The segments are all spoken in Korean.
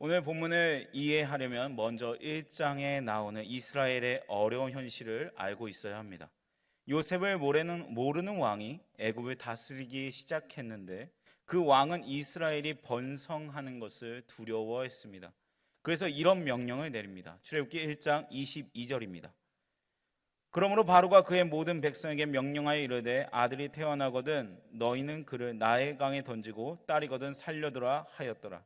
오늘 본문을 이해하려면 먼저 1장에 나오는 이스라엘의 어려운 현실을 알고 있어야 합니다. 요셉을 모르는 왕이 애굽을 다스리기 시작했는데 그 왕은 이스라엘이 번성하는 것을 두려워했습니다. 그래서 이런 명령을 내립니다. 출애굽기 1장 22절입니다. 그러므로 바로가 그의 모든 백성에게 명령하여 이르되 아들이 태어나거든 너희는 그를 나일 강에 던지고 딸이거든 살려두라 하였더라.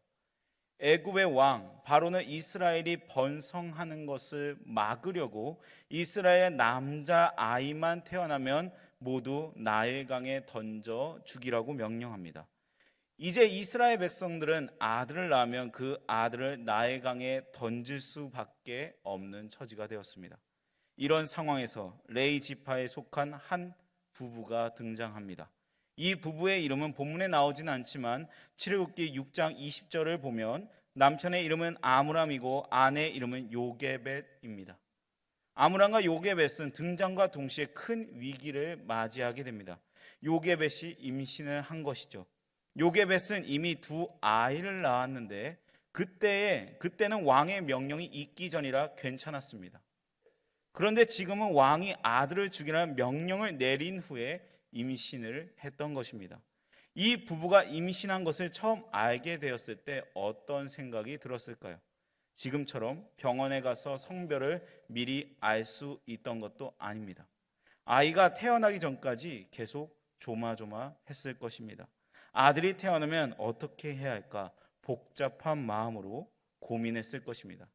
애굽의 왕 바로는 이스라엘이 번성하는 것을 막으려고 이스라엘의 남자 아이만 태어나면 모두 나일강에 던져 죽이라고 명령합니다. 이제 이스라엘 백성들은 아들을 낳으면 그 아들을 나일강에 던질 수밖에 없는 처지가 되었습니다. 이런 상황에서 레위 지파에 속한 한 부부가 등장합니다. 이 부부의 이름은 본문에 나오진 않지만 출애굽기 6장 20절을 보면 남편의 이름은 아므람이고 아내의 이름은 요게벳입니다. 아므람과 요게벳은 등장과 동시에 큰 위기를 맞이하게 됩니다. 요게벳이 임신을 한 것이죠. 요게벳은 이미 두 아이를 낳았는데 그때는 왕의 명령이 있기 전이라 괜찮았습니다. 그런데 지금은 왕이 아들을 죽이라는 명령을 내린 후에 임신을 했던 것입니다. 이 부부가 임신한 것을 처음 알게 되었을 때 어떤 생각이 들었을까요? 지금처럼 병원에 가서 성별을 미리 알 수 있던 것도 아닙니다. 아이가 태어나기 전까지 계속 조마조마했을 것입니다. 아들이 태어나면 어떻게 해야 할까 복잡한 마음으로 고민했을 것입니다.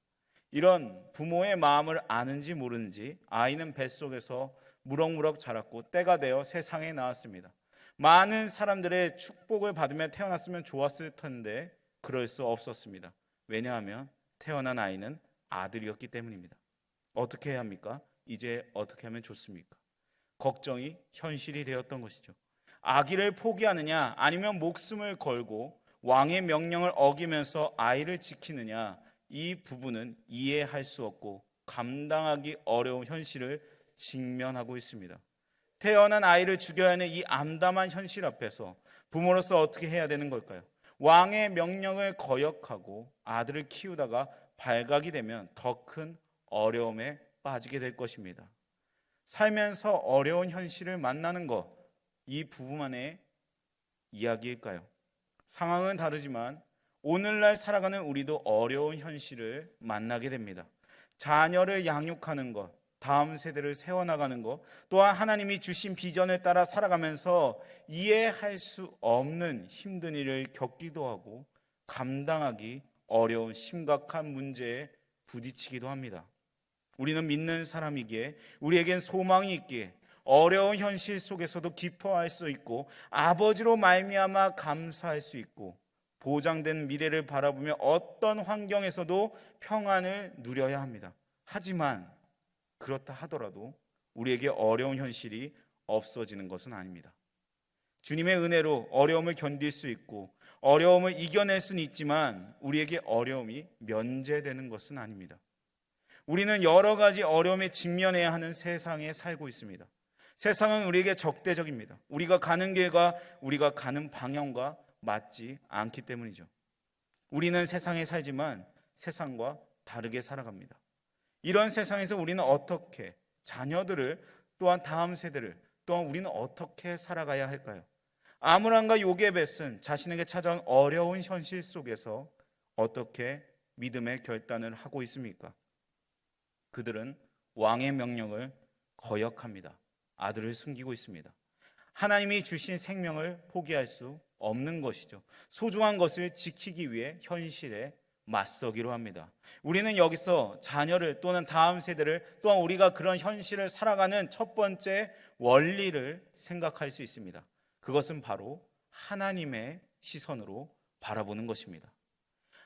이런 부모의 마음을 아는지 모르는지 아이는 뱃속에서 무럭무럭 자랐고 때가 되어 세상에 나왔습니다. 많은 사람들의 축복을 받으며 태어났으면 좋았을 텐데 그럴 수 없었습니다. 왜냐하면 태어난 아이는 아들이었기 때문입니다. 어떻게 해야 합니까? 이제 어떻게 하면 좋습니까? 걱정이 현실이 되었던 것이죠. 아기를 포기하느냐 아니면 목숨을 걸고 왕의 명령을 어기면서 아이를 지키느냐, 이 부부는 이해할 수 없고 감당하기 어려운 현실을 직면하고 있습니다. 태어난 아이를 죽여야 하는 이 암담한 현실 앞에서 부모로서 어떻게 해야 되는 걸까요? 왕의 명령을 거역하고 아들을 키우다가 발각이 되면 더 큰 어려움에 빠지게 될 것입니다. 살면서 어려운 현실을 만나는 것, 이 부부만의 이야기일까요? 상황은 다르지만 오늘날 살아가는 우리도 어려운 현실을 만나게 됩니다. 자녀를 양육하는 것, 다음 세대를 세워나가는 것, 또한 하나님이 주신 비전을 따라 살아가면서 이해할 수 없는 힘든 일을 겪기도 하고 감당하기 어려운 심각한 문제에 부딪히기도 합니다. 우리는 믿는 사람이기에 우리에겐 소망이 있기에 어려운 현실 속에서도 기뻐할 수 있고 아버지로 말미암아 감사할 수 있고 보장된 미래를 바라보며 어떤 환경에서도 평안을 누려야 합니다. 하지만 그렇다 하더라도 우리에게 어려운 현실이 없어지는 것은 아닙니다. 주님의 은혜로 어려움을 견딜 수 있고 어려움을 이겨낼 수는 있지만 우리에게 어려움이 면제되는 것은 아닙니다. 우리는 여러 가지 어려움에 직면해야 하는 세상에 살고 있습니다. 세상은 우리에게 적대적입니다. 우리가 가는 길과 우리가 가는 방향과 맞지 않기 때문이죠. 우리는 세상에 살지만 세상과 다르게 살아갑니다. 이런 세상에서 우리는 어떻게 자녀들을 또한 다음 세대를 또한 우리는 어떻게 살아가야 할까요? 아므람과 요게벳은 자신에게 찾아온 어려운 현실 속에서 어떻게 믿음의 결단을 하고 있습니까? 그들은 왕의 명령을 거역합니다. 아들을 숨기고 있습니다. 하나님이 주신 생명을 포기할 수 없는 것이죠. 소중한 것을 지키기 위해 현실에 맞서기로 합니다. 우리는 여기서 자녀를 또는 다음 세대를 또한 우리가 그런 현실을 살아가는 첫 번째 원리를 생각할 수 있습니다. 그것은 바로 하나님의 시선으로 바라보는 것입니다.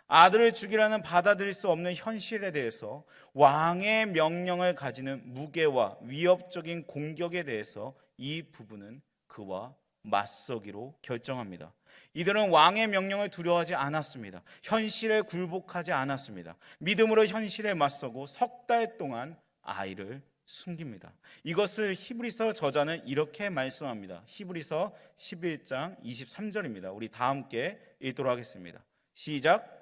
아들을 죽이라는 받아들일 수 없는 현실에 대해서 왕의 명령을 가지는 무게와 위협적인 공격에 대해서 이 부부는 그와 맞서기로 결정합니다. 이들은 왕의 명령을 두려워하지 않았습니다. 현실에 굴복하지 않았습니다. 믿음으로 현실에 맞서고 석 달 동안 아이를 숨깁니다. 이것을 히브리서 저자는 이렇게 말씀합니다. 히브리서 11장 23절입니다. 우리 다 함께 읽도록 하겠습니다. 시작.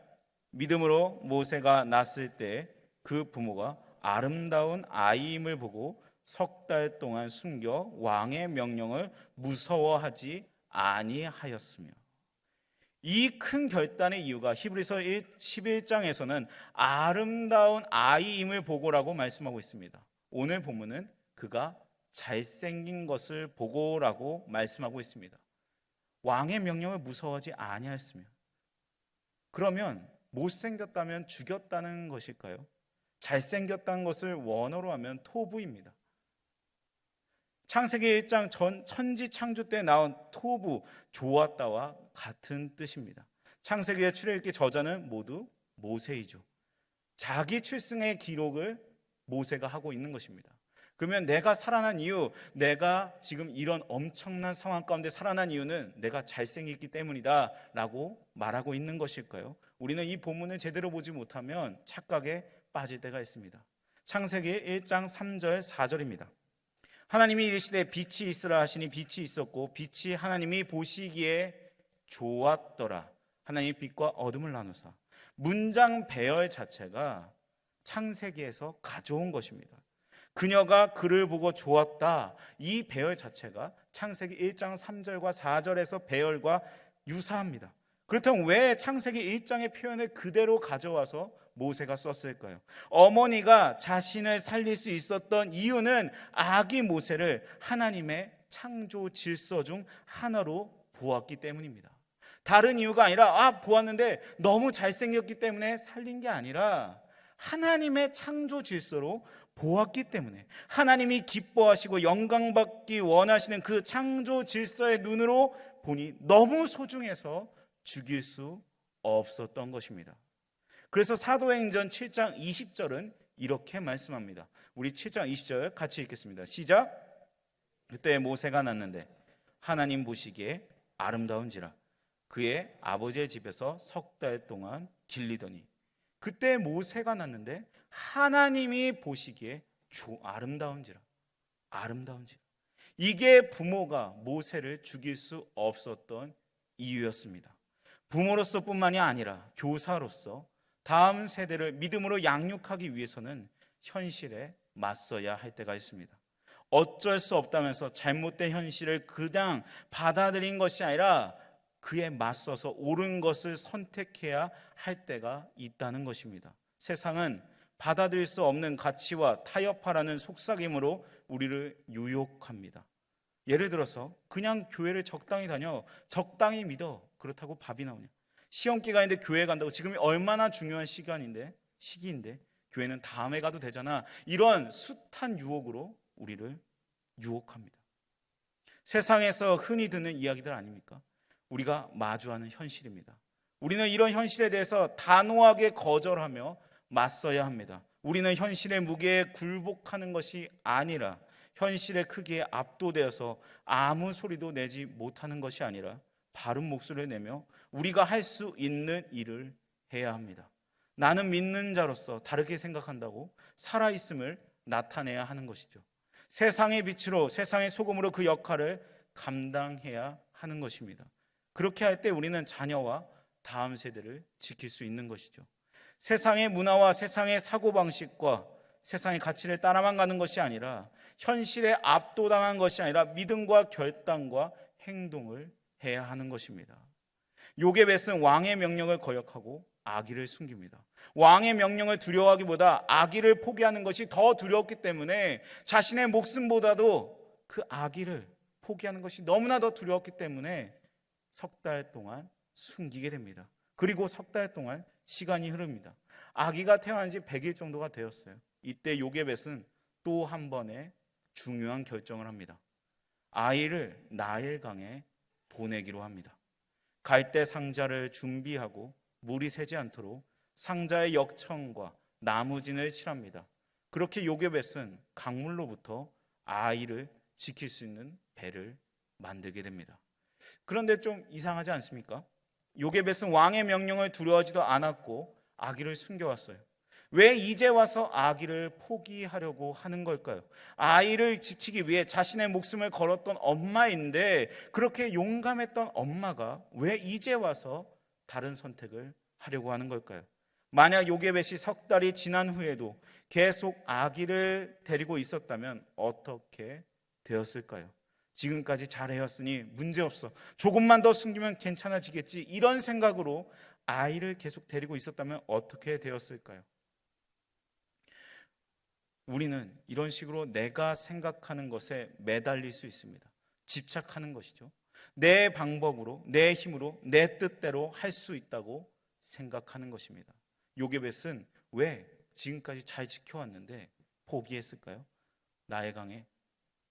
믿음으로 모세가 낳았을 때 그 부모가 아름다운 아이임을 보고 석 달 동안 숨겨 왕의 명령을 무서워하지 아니하였으며. 이 큰 결단의 이유가 히브리서 11장에서는 아름다운 아이임을 보고라고 말씀하고 있습니다. 오늘 본문은 그가 잘생긴 것을 보고라고 말씀하고 있습니다. 왕의 명령을 무서워하지 아니하였으며. 그러면 못생겼다면 죽였다는 것일까요? 잘생겼다는 것을 원어로 하면 토부입니다. 창세기 1장 천지 창조 때 나온 토부, 좋았다와 같은 뜻입니다. 창세기의 출애굽기 저자는 모두 모세이죠. 자기 출생의 기록을 모세가 하고 있는 것입니다. 그러면 내가 살아난 이유, 내가 지금 이런 엄청난 상황 가운데 살아난 이유는 내가 잘생겼기 때문이다 라고 말하고 있는 것일까요? 우리는 이 본문을 제대로 보지 못하면 착각에 빠질 때가 있습니다. 창세기 1장 3절 4절입니다. 하나님이 이르시되 빛이 있으라 하시니 빛이 있었고 빛이 하나님이 보시기에 좋았더라. 하나님이 빛과 어둠을 나누사. 문장 배열 자체가 창세기에서 가져온 것입니다. 그녀가 그를 보고 좋았다. 이 배열 자체가 창세기 1장 3절과 4절에서 배열과 유사합니다. 그렇다면 왜 창세기 1장의 표현을 그대로 가져와서 모세가 썼을까요? 어머니가 자신을 살릴 수 있었던 이유는 아기 모세를 하나님의 창조 질서 중 하나로 보았기 때문입니다. 다른 이유가 아니라 보았는데 너무 잘생겼기 때문에 살린 게 아니라 하나님의 창조 질서로 보았기 때문에, 하나님이 기뻐하시고 영광받기 원하시는 그 창조 질서의 눈으로 보니 너무 소중해서 죽일 수 없었던 것입니다. 그래서 사도행전 7장 20절은 이렇게 말씀합니다. 우리 7장 20절 같이 읽겠습니다. 시작. 그때 모세가 낳는데 하나님 보시기에 아름다운지라 그의 아버지의 집에서 석 달 동안 길리더니. 그때 모세가 낳는데 하나님이 보시기에 아름다운지라. 이게 부모가 모세를 죽일 수 없었던 이유였습니다. 부모로서 뿐만이 아니라 교사로서 다음 세대를 믿음으로 양육하기 위해서는 현실에 맞서야 할 때가 있습니다. 어쩔 수 없다면서 잘못된 현실을 그냥 받아들인 것이 아니라 그에 맞서서 옳은 것을 선택해야 할 때가 있다는 것입니다. 세상은 받아들일 수 없는 가치와 타협하라는 속삭임으로 우리를 유혹합니다. 예를 들어서 그냥 교회를 적당히 다녀, 적당히 믿어, 그렇다고 밥이 나오냐. 시험 기간인데 교회 간다고, 지금이 얼마나 중요한 시기인데 교회는 다음에 가도 되잖아. 이런 숱한 유혹으로 우리를 유혹합니다. 세상에서 흔히 듣는 이야기들 아닙니까? 우리가 마주하는 현실입니다. 우리는 이런 현실에 대해서 단호하게 거절하며 맞서야 합니다. 우리는 현실의 무게에 굴복하는 것이 아니라, 현실의 크기에 압도되어서 아무 소리도 내지 못하는 것이 아니라 바른 목소리를 내며 우리가 할 수 있는 일을 해야 합니다. 나는 믿는 자로서 다르게 생각한다고 살아있음을 나타내야 하는 것이죠. 세상의 빛으로, 세상의 소금으로 그 역할을 감당해야 하는 것입니다. 그렇게 할 때 우리는 자녀와 다음 세대를 지킬 수 있는 것이죠. 세상의 문화와 세상의 사고방식과 세상의 가치를 따라만 가는 것이 아니라, 현실에 압도당한 것이 아니라 믿음과 결단과 행동을 해야 하는 것입니다. 요게벳은 왕의 명령을 거역하고 아기를 숨깁니다. 왕의 명령을 두려워하기보다 아기를 포기하는 것이 더 두려웠기 때문에, 자신의 목숨보다도 그 아기를 포기하는 것이 너무나 더 두려웠기 때문에 석 달 동안 숨기게 됩니다. 그리고 석 달 동안 시간이 흐릅니다. 아기가 태어난 지 100일 정도가 되었어요. 이때 요게벳은 또 한 번의 중요한 결정을 합니다. 아이를 나일강에 보내기로 합니다. 갈대 상자를 준비하고 물이 새지 않도록 상자의 역청과 나무진을 칠합니다. 그렇게 요게벳은 강물로부터 아이를 지킬 수 있는 배를 만들게 됩니다. 그런데 좀 이상하지 않습니까? 요게벳은 왕의 명령을 두려워하지도 않았고 아기를 숨겨왔어요. 왜 이제 와서 아기를 포기하려고 하는 걸까요? 아이를 지키기 위해 자신의 목숨을 걸었던 엄마인데, 그렇게 용감했던 엄마가 왜 이제 와서 다른 선택을 하려고 하는 걸까요? 만약 요게벳이 석 달이 지난 후에도 계속 아기를 데리고 있었다면 어떻게 되었을까요? 지금까지 잘해왔으니 문제없어, 조금만 더 숨기면 괜찮아지겠지, 이런 생각으로 아이를 계속 데리고 있었다면 어떻게 되었을까요? 우리는 이런 식으로 내가 생각하는 것에 매달릴 수 있습니다. 집착하는 것이죠. 내 방법으로, 내 힘으로, 내 뜻대로 할 수 있다고 생각하는 것입니다. 요게벳은 왜 지금까지 잘 지켜왔는데 포기했을까요? 나일강에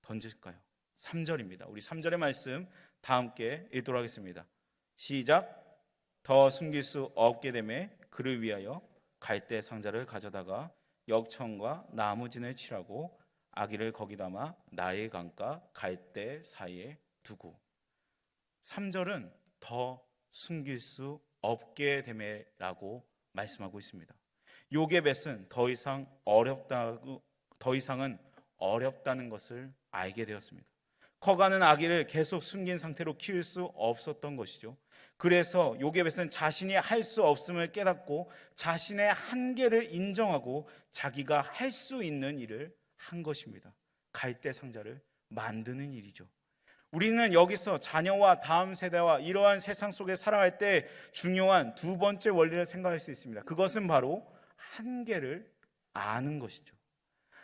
던질까요? 3절입니다. 우리 3절의 말씀 다 함께 읽도록 하겠습니다. 시작. 더 숨길 수 없게 되매 그를 위하여 갈대 상자를 가져다가 역청과 나무진을 칠하고 아기를 거기 담아 나일강과 갈대 사이에 두고. 3절은 더 숨길 수 없게 되매라고 말씀하고 있습니다. 요게벳은 더 이상은 어렵다는 것을 알게 되었습니다. 커가는 아기를 계속 숨긴 상태로 키울 수 없었던 것이죠. 그래서 요게벳은 자신이 할 수 없음을 깨닫고 자신의 한계를 인정하고 자기가 할 수 있는 일을 한 것입니다. 갈대 상자를 만드는 일이죠. 우리는 여기서 자녀와 다음 세대와 이러한 세상 속에 살아갈 때 중요한 두 번째 원리를 생각할 수 있습니다. 그것은 바로 한계를 아는 것이죠.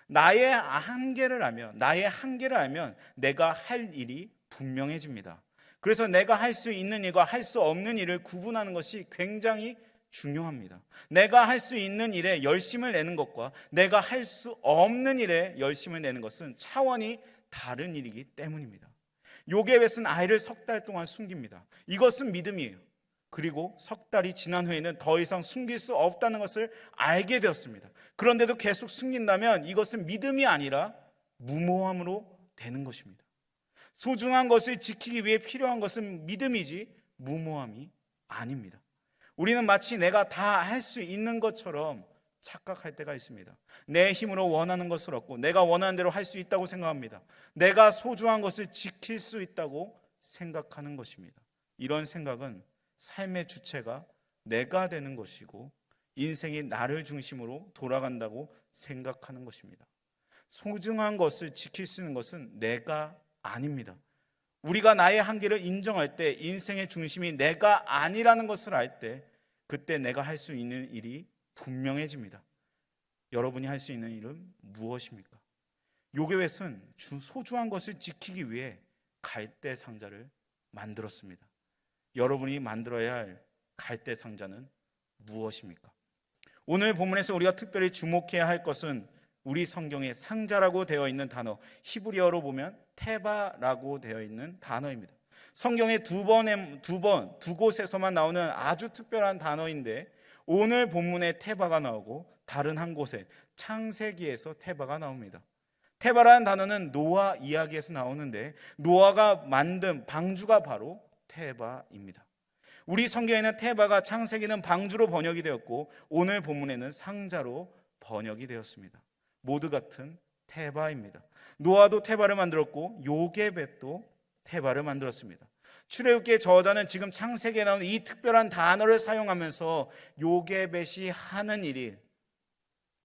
나의 한계를 알면 내가 할 일이 분명해집니다. 그래서 내가 할 수 있는 일과 할 수 없는 일을 구분하는 것이 굉장히 중요합니다. 내가 할 수 있는 일에 열심을 내는 것과 내가 할 수 없는 일에 열심을 내는 것은 차원이 다른 일이기 때문입니다. 요게벳은 아이를 석 달 동안 숨깁니다. 이것은 믿음이에요. 그리고 석 달이 지난 후에는 더 이상 숨길 수 없다는 것을 알게 되었습니다. 그런데도 계속 숨긴다면 이것은 믿음이 아니라 무모함으로 되는 것입니다. 소중한 것을 지키기 위해 필요한 것은 믿음이지 무모함이 아닙니다. 우리는 마치 내가 다 할 수 있는 것처럼 착각할 때가 있습니다. 내 힘으로 원하는 것을 얻고 내가 원하는 대로 할 수 있다고 생각합니다. 내가 소중한 것을 지킬 수 있다고 생각하는 것입니다. 이런 생각은 삶의 주체가 내가 되는 것이고 인생이 나를 중심으로 돌아간다고 생각하는 것입니다. 소중한 것을 지킬 수 있는 것은 내가 아닙니다. 우리가 나의 한계를 인정할 때, 인생의 중심이 내가 아니라는 것을 알 때, 그때 내가 할 수 있는 일이 분명해집니다. 여러분이 할 수 있는 일은 무엇입니까? 요게벳은 소중한 것을 지키기 위해 갈대 상자를 만들었습니다. 여러분이 만들어야 할 갈대 상자는 무엇입니까? 오늘 본문에서 우리가 특별히 주목해야 할 것은 우리 성경에 상자라고 되어 있는 단어, 히브리어로 보면 테바라고 되어 있는 단어입니다. 성경에 두 곳에서만 나오는 아주 특별한 단어인데 오늘 본문에 테바가 나오고 다른 한 곳에 창세기에서 테바가 나옵니다. 테바라는 단어는 노아 이야기에서 나오는데 노아가 만든 방주가 바로 테바입니다. 우리 성경에는 테바가 창세기는 방주로 번역이 되었고 오늘 본문에는 상자로 번역이 되었습니다. 모두 같은 테바입니다. 노아도 테바를 만들었고 요게벳도 테바를 만들었습니다. 출애굽기의 저자는 지금 창세기에 나오는 이 특별한 단어를 사용하면서 요게벳이 하는 일이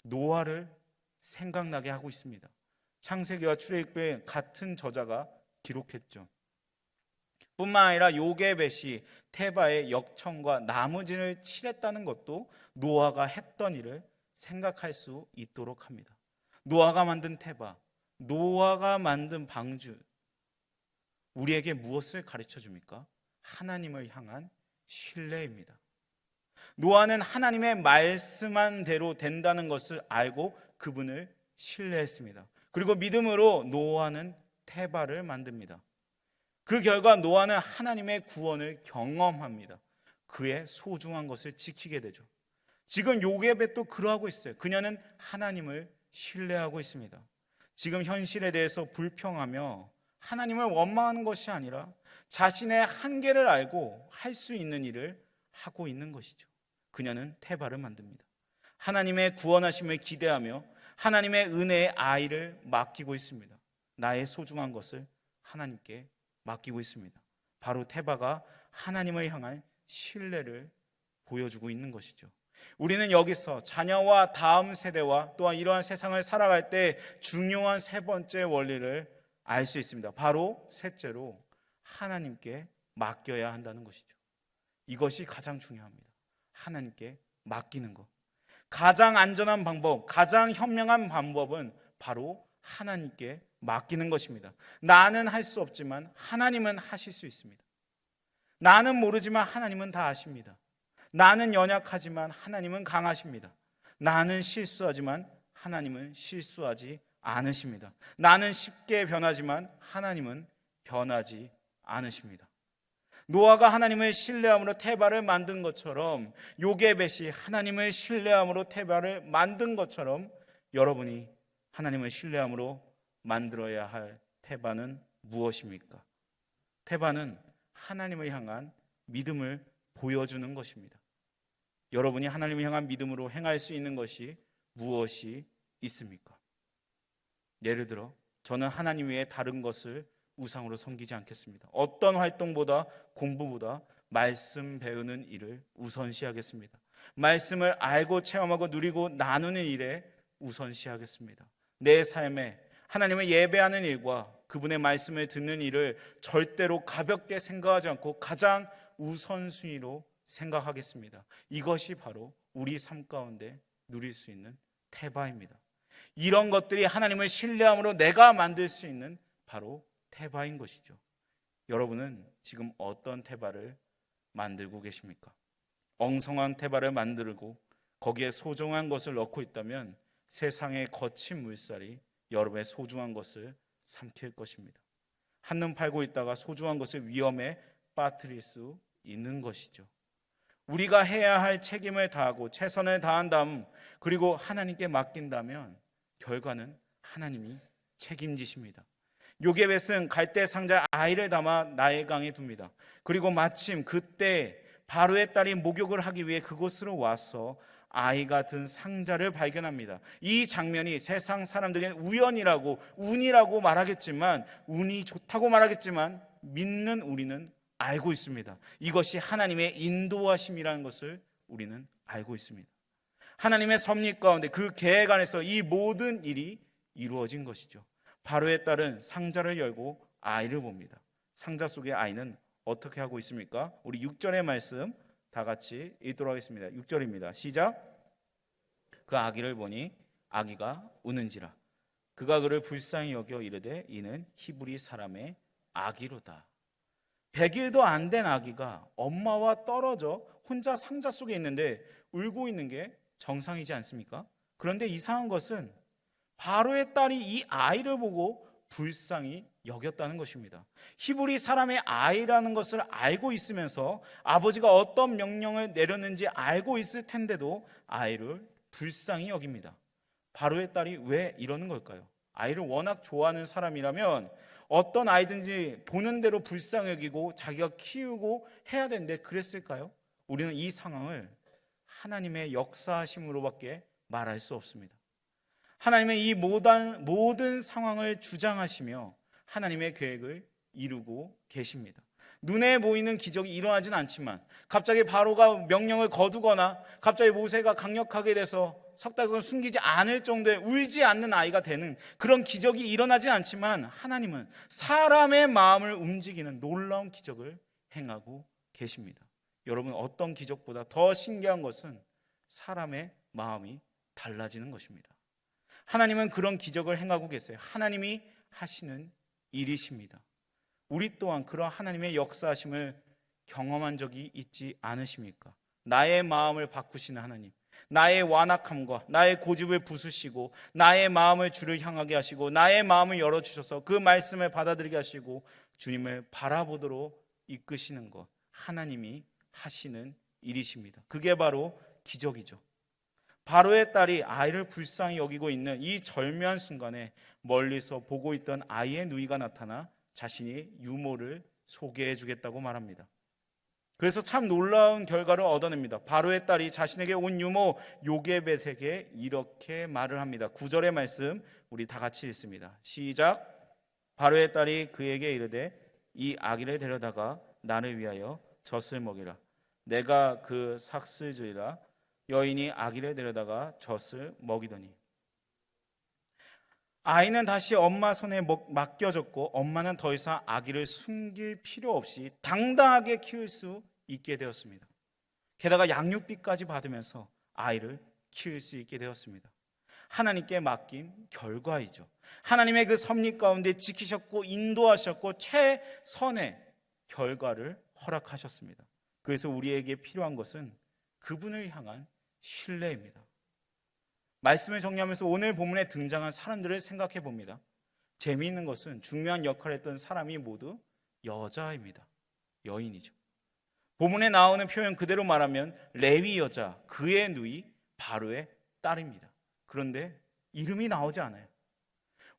노아를 생각나게 하고 있습니다. 창세기와 출애굽기에 같은 저자가 기록했죠. 뿐만 아니라 요게벳이 테바의 역청과 나무진을 칠했다는 것도 노아가 했던 일을 생각할 수 있도록 합니다. 노아가 만든 테바, 노아가 만든 방주, 우리에게 무엇을 가르쳐 줍니까? 하나님을 향한 신뢰입니다. 노아는 하나님의 말씀한 대로 된다는 것을 알고 그분을 신뢰했습니다. 그리고 믿음으로 노아는 테바를 만듭니다. 그 결과 노아는 하나님의 구원을 경험합니다. 그의 소중한 것을 지키게 되죠. 지금 요게벳도 그러하고 있어요. 그녀는 하나님을 신뢰하고 있습니다. 지금 현실에 대해서 불평하며 하나님을 원망하는 것이 아니라 자신의 한계를 알고 할 수 있는 일을 하고 있는 것이죠. 그녀는 테바를 만듭니다. 하나님의 구원하심을 기대하며 하나님의 은혜의 아이를 맡기고 있습니다. 나의 소중한 것을 하나님께 맡기고 있습니다. 바로 테바가 하나님을 향한 신뢰를 보여주고 있는 것이죠. 우리는 여기서 자녀와 다음 세대와 또한 이러한 세상을 살아갈 때 중요한 세 번째 원리를 알 수 있습니다. 바로 셋째로 하나님께 맡겨야 한다는 것이죠. 이것이 가장 중요합니다. 하나님께 맡기는 것. 가장 안전한 방법, 가장 현명한 방법은 바로 하나님께 맡기는 것입니다. 나는 할 수 없지만 하나님은 하실 수 있습니다. 나는 모르지만 하나님은 다 아십니다. 나는 연약하지만 하나님은 강하십니다. 나는 실수하지만 하나님은 실수하지 않으십니다. 나는 쉽게 변하지만 하나님은 변하지 않으십니다. 노아가 하나님을 신뢰함으로 테바를 만든 것처럼, 요게벳이 하나님을 신뢰함으로 테바를 만든 것처럼 여러분이 하나님을 신뢰함으로 만들어야 할 테바는 무엇입니까? 테바는 하나님을 향한 믿음을 보여주는 것입니다. 여러분이 하나님을 향한 믿음으로 행할 수 있는 것이 무엇이 있습니까? 예를 들어 저는 하나님 외에 다른 것을 우상으로 섬기지 않겠습니다. 어떤 활동보다, 공부보다 말씀 배우는 일을 우선시하겠습니다. 말씀을 알고 체험하고 누리고 나누는 일에 우선시하겠습니다. 내 삶에 하나님을 예배하는 일과 그분의 말씀을 듣는 일을 절대로 가볍게 생각하지 않고 가장 우선순위로 생각하겠습니다. 이것이 바로 우리 삶 가운데 누릴 수 있는 테바입니다. 이런 것들이 하나님을 신뢰함으로 내가 만들 수 있는 바로 테바인 것이죠. 여러분은 지금 어떤 테바를 만들고 계십니까? 엉성한 테바를 만들고 거기에 소중한 것을 넣고 있다면 세상의 거친 물살이 여러분의 소중한 것을 삼킬 것입니다. 한눈 팔고 있다가 소중한 것을 위험에 빠뜨릴 수 있는 것이죠. 우리가 해야 할 책임을 다하고 최선을 다한 다음 그리고 하나님께 맡긴다면 결과는 하나님이 책임지십니다. 요게벳은 갈대 상자에 아이를 담아 나일강에 둡니다. 그리고 마침 그때 바로의 딸이 목욕을 하기 위해 그곳으로 와서 아이가 든 상자를 발견합니다. 이 장면이 세상 사람들에게는 우연이라고, 운이라고 말하겠지만, 운이 좋다고 말하겠지만 믿는 우리는 알고 있습니다. 이것이 하나님의 인도하심이라는 것을 우리는 알고 있습니다. 하나님의 섭리 가운데 그 계획 안에서 이 모든 일이 이루어진 것이죠. 바로의 딸은 상자를 열고 아이를 봅니다. 상자 속의 아이는 어떻게 하고 있습니까? 우리 6절의 말씀 다 같이 읽도록 하겠습니다. 6절입니다. 시작. 그 아기를 보니 아기가 우는지라 그가 그를 불쌍히 여겨 이르되 이는 히브리 사람의 아기로다. 100일도 안 된 아기가 엄마와 떨어져 혼자 상자 속에 있는데 울고 있는 게 정상이지 않습니까? 그런데 이상한 것은 바로의 딸이 이 아이를 보고 불쌍히 여겼다는 것입니다. 히브리 사람의 아이라는 것을 알고 있으면서 아버지가 어떤 명령을 내렸는지 알고 있을 텐데도 아이를 불쌍히 여깁니다. 바로의 딸이 왜 이러는 걸까요? 아이를 워낙 좋아하는 사람이라면 어떤 아이든지 보는 대로 불쌍히 여기고 자기가 키우고 해야 되는데 그랬을까요? 우리는 이 상황을 하나님의 역사하심으로밖에 말할 수 없습니다. 하나님은 이 모든 상황을 주장하시며 하나님의 계획을 이루고 계십니다. 눈에 보이는 기적이 일어나진 않지만 갑자기 바로가 명령을 거두거나 갑자기 모세가 강력하게 돼서 석 달 동안 숨기지 않을 정도의 울지 않는 아이가 되는 그런 기적이 일어나진 않지만 하나님은 사람의 마음을 움직이는 놀라운 기적을 행하고 계십니다. 여러분, 어떤 기적보다 더 신기한 것은 사람의 마음이 달라지는 것입니다. 하나님은 그런 기적을 행하고 계세요. 하나님이 하시는 일이십니다. 우리 또한 그런 하나님의 역사하심을 경험한 적이 있지 않으십니까? 나의 마음을 바꾸시는 하나님, 나의 완악함과 나의 고집을 부수시고 나의 마음을 주를 향하게 하시고 나의 마음을 열어주셔서 그 말씀을 받아들이게 하시고 주님을 바라보도록 이끄시는 것, 하나님이 하시는 일이십니다. 그게 바로 기적이죠. 바로의 딸이 아이를 불쌍히 여기고 있는 이 절묘한 순간에 멀리서 보고 있던 아이의 누이가 나타나 자신이 유모를 소개해 주겠다고 말합니다. 그래서 참 놀라운 결과를 얻어냅니다. 바로의 딸이 자신에게 온 유모 요게벳에게 이렇게 말을 합니다. 9절의 말씀 우리 다 같이 읽습니다. 시작. 바로의 딸이 그에게 이르되 이 아기를 데려다가 나를 위하여 젖을 먹이라. 내가 그 삭슬 주리라. 여인이 아기를 데려다가 젖을 먹이더니 아이는 다시 엄마 손에 맡겨졌고 엄마는 더 이상 아기를 숨길 필요 없이 당당하게 키울 수 있게 되었습니다. 게다가 양육비까지 받으면서 아이를 키울 수 있게 되었습니다. 하나님께 맡긴 결과이죠. 하나님의 그 섭리 가운데 지키셨고 인도하셨고 최선의 결과를 허락하셨습니다. 그래서 우리에게 필요한 것은 그분을 향한 신뢰입니다. 말씀을 정리하면서 오늘 본문에 등장한 사람들을 생각해 봅니다. 재미있는 것은 중요한 역할을 했던 사람이 모두 여자입니다. 여인이죠. 본문에 나오는 표현 그대로 말하면 레위 여자, 그의 누이 바로의 딸입니다. 그런데 이름이 나오지 않아요.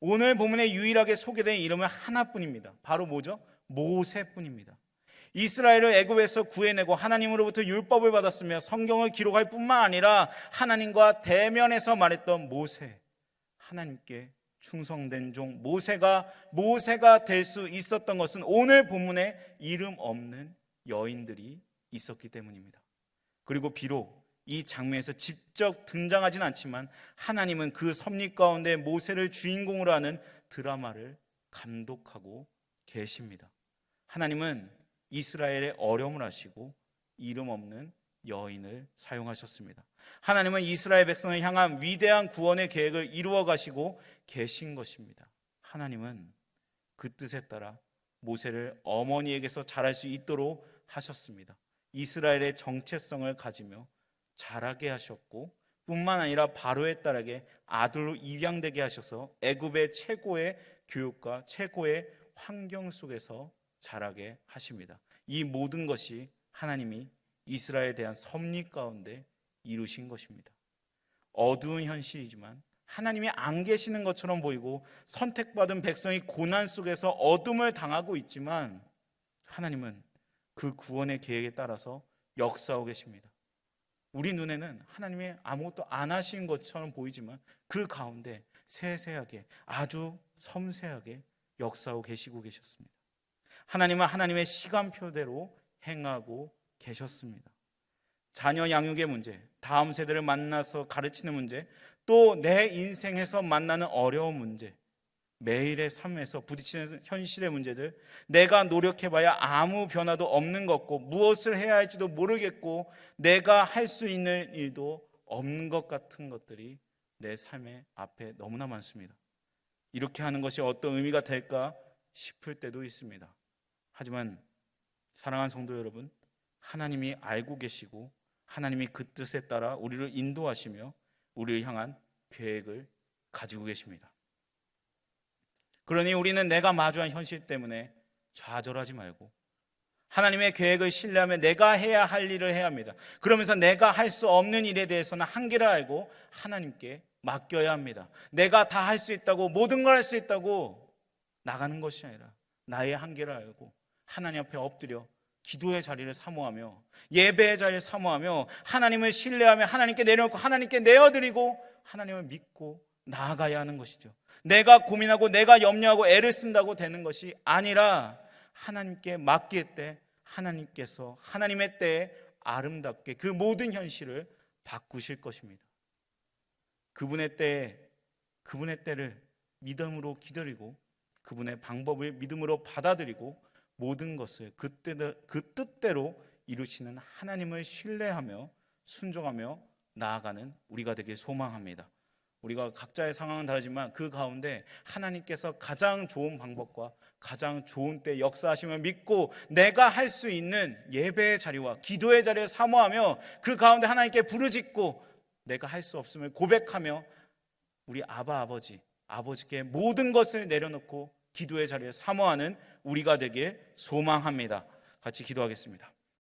오늘 본문에 유일하게 소개된 이름은 하나뿐입니다. 바로 뭐죠? 모세뿐입니다. 이스라엘을 애굽에서 구해내고 하나님으로부터 율법을 받았으며 성경을 기록할 뿐만 아니라 하나님과 대면해서 말했던 모세, 하나님께 충성된 종 모세가 될 수 있었던 것은 오늘 본문에 이름 없는 여인들이 있었기 때문입니다. 그리고 비록 이 장면에서 직접 등장하진 않지만 하나님은 그 섭리 가운데 모세를 주인공으로 하는 드라마를 감독하고 계십니다. 하나님은 이스라엘의 어려움을 아시고 이름 없는 여인을 사용하셨습니다. 하나님은 이스라엘 백성을 향한 위대한 구원의 계획을 이루어 가시고 계신 것입니다. 하나님은 그 뜻에 따라 모세를 어머니에게서 자랄 수 있도록 하셨습니다. 이스라엘의 정체성을 가지며 자라게 하셨고 뿐만 아니라 바로의 딸에게 아들로 입양되게 하셔서 애굽의 최고의 교육과 최고의 환경 속에서 자라게 하십니다. 이 모든 것이 하나님이 이스라엘에 대한 섭리 가운데 이루신 것입니다. 어두운 현실이지만 하나님이 안 계시는 것처럼 보이고 선택받은 백성이 고난 속에서 어둠을 당하고 있지만 하나님은 그 구원의 계획에 따라서 역사하고 계십니다. 우리 눈에는 하나님이 아무것도 안 하신 것처럼 보이지만 그 가운데 세세하게 아주 섬세하게 역사하고 계시고 계셨습니다. 하나님은 하나님의 시간표대로 행하고 계셨습니다. 자녀 양육의 문제, 다음 세대를 만나서 가르치는 문제, 또 내 인생에서 만나는 어려운 문제, 매일의 삶에서 부딪히는 현실의 문제들, 내가 노력해봐야 아무 변화도 없는 것 같고 무엇을 해야 할지도 모르겠고 내가 할 수 있는 일도 없는 것 같은 것들이 내 삶의 앞에 너무나 많습니다. 이렇게 하는 것이 어떤 의미가 될까 싶을 때도 있습니다. 하지만 사랑하는 성도 여러분, 하나님이 알고 계시고 하나님이 그 뜻에 따라 우리를 인도하시며 우리를 향한 계획을 가지고 계십니다. 그러니 우리는 내가 마주한 현실 때문에 좌절하지 말고 하나님의 계획을 신뢰하며 내가 해야 할 일을 해야 합니다. 그러면서 내가 할 수 없는 일에 대해서는 한계를 알고 하나님께 맡겨야 합니다. 내가 다 할 수 있다고 모든 걸 할 수 있다고 나가는 것이 아니라 나의 한계를 알고 하나님 앞에 엎드려 기도의 자리를 사모하며 예배의 자리를 사모하며 하나님을 신뢰하며 하나님께 내려놓고 하나님께 내어드리고 하나님을 믿고 나아가야 하는 것이죠. 내가 고민하고 내가 염려하고 애를 쓴다고 되는 것이 아니라 하나님께 맡길 때 하나님께서 하나님의 때에 아름답게 그 모든 현실을 바꾸실 것입니다. 그분의 때를 믿음으로 기다리고 그분의 방법을 믿음으로 받아들이고 모든 것을 그 뜻대로 이루시는 하나님을 신뢰하며 순종하며 나아가는 우리가 되길 소망합니다. 우리가 각자의 상황은 다르지만 그 가운데 하나님께서 가장 좋은 방법과 가장 좋은 때 역사하심을 믿고 내가 할 수 있는 예배의 자리와 기도의 자리를 사모하며 그 가운데 하나님께 부르짖고 내가 할 수 없음을 고백하며 우리 아버지께 모든 것을 내려놓고 기도의 자리를 사모하는 우리가 되길 소망합니다. 같이 기도하겠습니다.